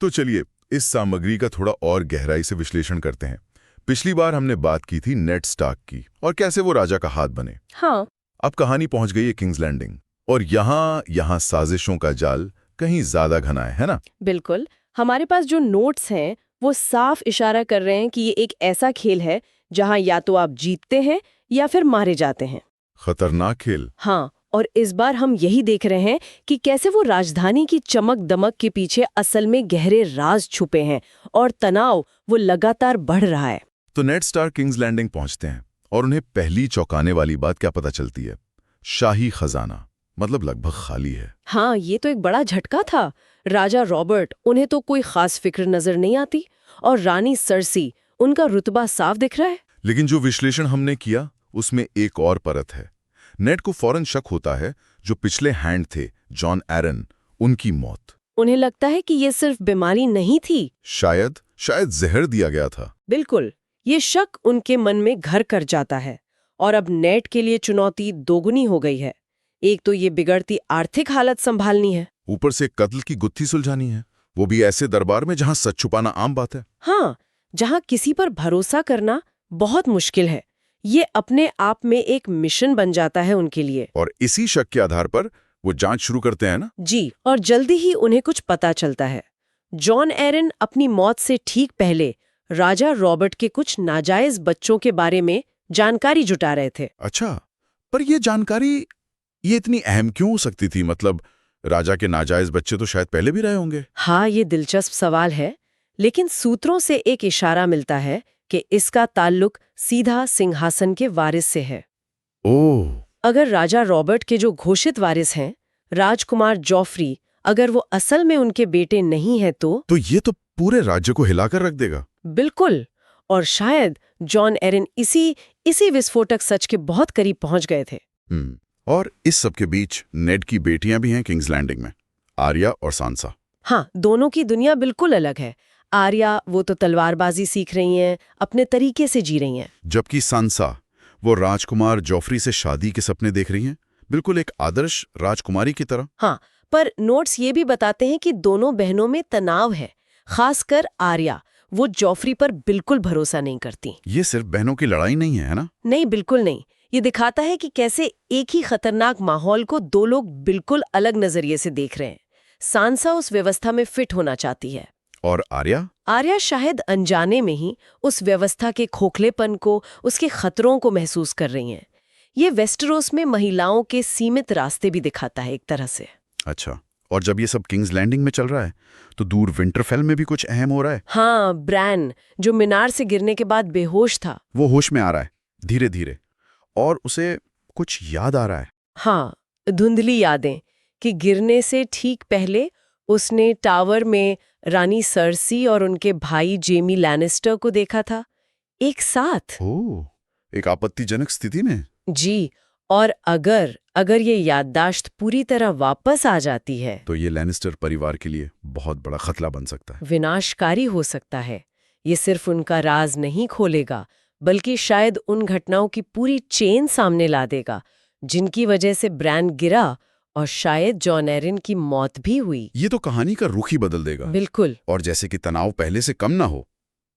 तो चलिए इस सामग्री का थोड़ा और गहराई से विश्लेषण करते हैं। पिछली बार हमने बात की थी नेड स्टार्क की और कैसे वो राजा का हाथ बने। हाँ। अब कहानी पहुंच गई है किंग्स लैंडिंग और यहाँ साजिशों का जाल कहीं ज्यादा घना है ना? बिल्कुल। हमारे पास जो नोट्स हैं वो साफ इशारा कर रहे हैं कि ये एक ऐसा खेल है जहां या तो आप जीतते हैं या फिर मारे जाते हैं। खतरनाक खेल। हाँ, और इस बार हम यही देख रहे हैं कि कैसे वो राजधानी की चमक दमक के पीछे असल में गहरे राज छुपे हैं और तनाव वो लगातार बढ़ रहा है। तो नेड स्टार्क किंग्स लैंडिंग पहुंचते हैं और उन्हें पहली चौंकाने वाली बात क्या पता चलती है? शाही खजाना मतलब लगभग खाली है। हाँ, ये तो एक बड़ा झटका था। राजा रॉबर्ट, उन्हें तो कोई खास फिक्र नजर नहीं आती, और रानी सर्सी, उनका रुतबा साफ दिख रहा है। लेकिन जो विश्लेषण हमने किया उसमें एक और परत है। नेड को फौरन शक होता है जो पिछले हैंड थे जॉन एरन, उनकी मौत। उन्हें लगता है कि ये सिर्फ बीमारी नहीं थी, शायद जहर दिया गया था। बिल्कुल। ये शक उनके मन में घर कर जाता है और अब नेड के लिए चुनौती दोगुनी हो गई है। एक तो ये बिगड़ती आर्थिक हालत संभालनी है, ऊपर से कत्ल की गुत्थी सुलझानी है, वो भी ऐसे दरबार में जहां सच छुपाना आम बात है। हाँ, जहाँ किसी पर भरोसा करना बहुत मुश्किल है। ये अपने आप में एक मिशन बन जाता है उनके लिए। और इसी शक के आधार पर वो जांच शुरू करते हैं ना? जी, और जल्दी ही उन्हें कुछ पता चलता है। जॉन एरन अपनी मौत से ठीक पहले राजा रॉबर्ट के कुछ नाजायज बच्चों के बारे में जानकारी जुटा रहे थे। अच्छा, पर ये जानकारी ये इतनी अहम क्यों हो सकती थी? मतलब राजा के नाजायज बच्चे तो शायद पहले भी रहे होंगे। हाँ, ये दिलचस्प सवाल है, लेकिन सूत्रों से एक इशारा मिलता है कि इसका ताल्लुक सीधा सिंहासन के वारिस से है। ओह, अगर राजा रॉबर्ट के जो घोषित वारिस हैं, राजकुमार जॉफ्री, अगर वो असल में उनके बेटे नहीं है तो ये तो पूरे राज्य को हिलाकर रख देगा। बिल्कुल। और शायद जॉन एरन इसी विस्फोटक सच के बहुत करीब पहुंच गए थे। और इस सब के बीच नेड की बेटियां भी हैं किंग्स लैंडिंग में, आर्या और सांसा। हाँ, दोनों की दुनिया बिल्कुल अलग है। आर्या, वो तो तलवारबाजी सीख रही हैं, अपने तरीके से जी रही हैं। जबकि सांसा, वो राजकुमार जॉफ्री से शादी के सपने देख रही हैं, बिल्कुल एक आदर्श राजकुमारी की तरह। हाँ, पर नोट्स ये भी बताते हैं कि दोनों बहनों में तनाव है। खासकर आर्या, वो जॉफ्री पर बिल्कुल भरोसा नहीं करती। ये सिर्फ बहनों की लड़ाई नहीं है ना? नहीं, बिल्कुल नहीं। ये दिखाता है कि कैसे एक ही खतरनाक माहौल को दो लोग बिल्कुल अलग नजरिए से देख रहे हैं। सांसा उस व्यवस्था में फिट होना चाहती है, और आर्या? आर्या शायद अनजाने में ही उस व्यवस्था के खोखलेपन को, उसके खतरों को महसूस कर रही हैं। ये वेस्टरोस में महिलाओं के सीमित रास्ते भी दिखाता है एक तरह से। अच्छा, और जब ये सब किंग्स लैंडिंग में चल रहा है तो दूर विंटरफेल में भी कुछ अहम हो रहा है। हाँ, ब्रैन, जो मीनार से गिरने के बाद बेहोश था, वो होश में आ रहा है धीरे धीरे, और उसे कुछ याद आ रहा है। हाँ, धुंधली यादें कि गिरने से ठीक पहले उसने टावर में रानी सर्सी और उनके भाई जेमी लैनिस्टर को देखा था, एक साथ। ओह, एक आपत्तिजनक स्थिति में। जी, और अगर ये याददाश्त पूरी तरह वापस आ जाती है तो ये लैनिस्टर परिवार के लिए बहुत बड़ा खतरा बन सकता है। विनाशकारी हो सकता है। ये सिर्फ उनका राज नहीं खोलेगा, बल्कि शायद उन घटनाओं की पूरी चेन सामने ला देगा जिनकी वजह से ब्रैन गिरा और शायद जॉन एरन की मौत भी हुई। ये तो कहानी का रुख ही बदल देगा। बिल्कुल। और जैसे कि तनाव पहले से कम ना हो,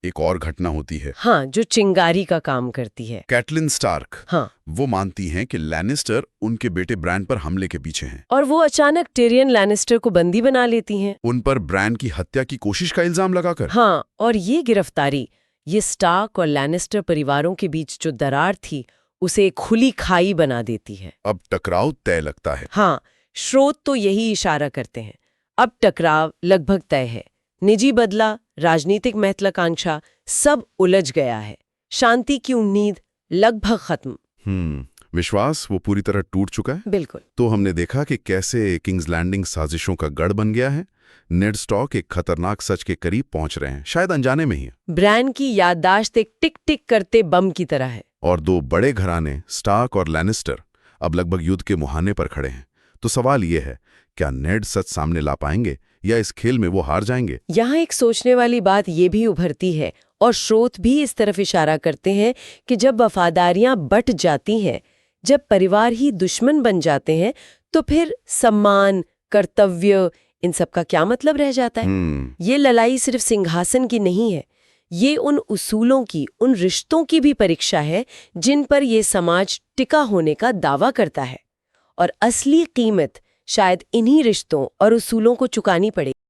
एक और घटना होती है। हाँ, जो चिंगारी का काम करती है। कैटलिन स्टार्क, हाँ, वो मानती हैं कि लैनिस्टर उनके बेटे ब्रैन पर हमले के पीछे हैं। और वो अचानक टिरियन लैनिस्टर को बंदी बना लेती हैं। उन पर ब्रैन की हत्या की कोशिश का इल्जाम लगाकर। हाँ, और ये गिरफ्तारी, ये स्टार्क और लैनिस्टर परिवारों के बीच जो दरार थी उसे एक खुली खाई बना देती है। अब टकराव तय लगता है। हाँ, स्रोत तो यही इशारा करते हैं। अब टकराव लगभग तय है। निजी बदला, राजनीतिक महत्वाकांक्षा, सब उलझ गया है। शांति की उम्मीद लगभग खत्म। विश्वास वो पूरी तरह टूट चुका है। बिल्कुल। तो हमने देखा कि कैसे किंग्स लैंडिंग साजिशों का गढ़ बन गया है। नेड स्टार्क एक खतरनाक सच के करीब पहुंच रहे हैं, शायद अनजाने में ही। ब्रैन की याददाश्त एक टिक टिक करते बम की तरह है। और दो बड़े घराने स्टार्क और लैनिस्टर अब लगभग युद्ध के मुहाने पर खड़े हैं। तो सवाल ये है, क्या नेड सच सामने ला पाएंगे या इस खेल में वो हार जाएंगे? यहाँ एक सोचने वाली बात ये भी उभरती है, और स्रोत भी इस तरफ इशारा करते हैं कि जब वफादारियां बट जाती हैं, जब परिवार ही दुश्मन बन जाते हैं, तो फिर सम्मान, कर्तव्य, इन सब का क्या मतलब रह जाता है? ये लड़ाई सिर्फ सिंहासन की नहीं है, ये उन उसूलों की, उन रिश्तों की भी परीक्षा है जिन पर ये समाज टिका होने का दावा करता है। और असली कीमत शायद इन्हीं रिश्तों और उसूलों को चुकानी पड़े।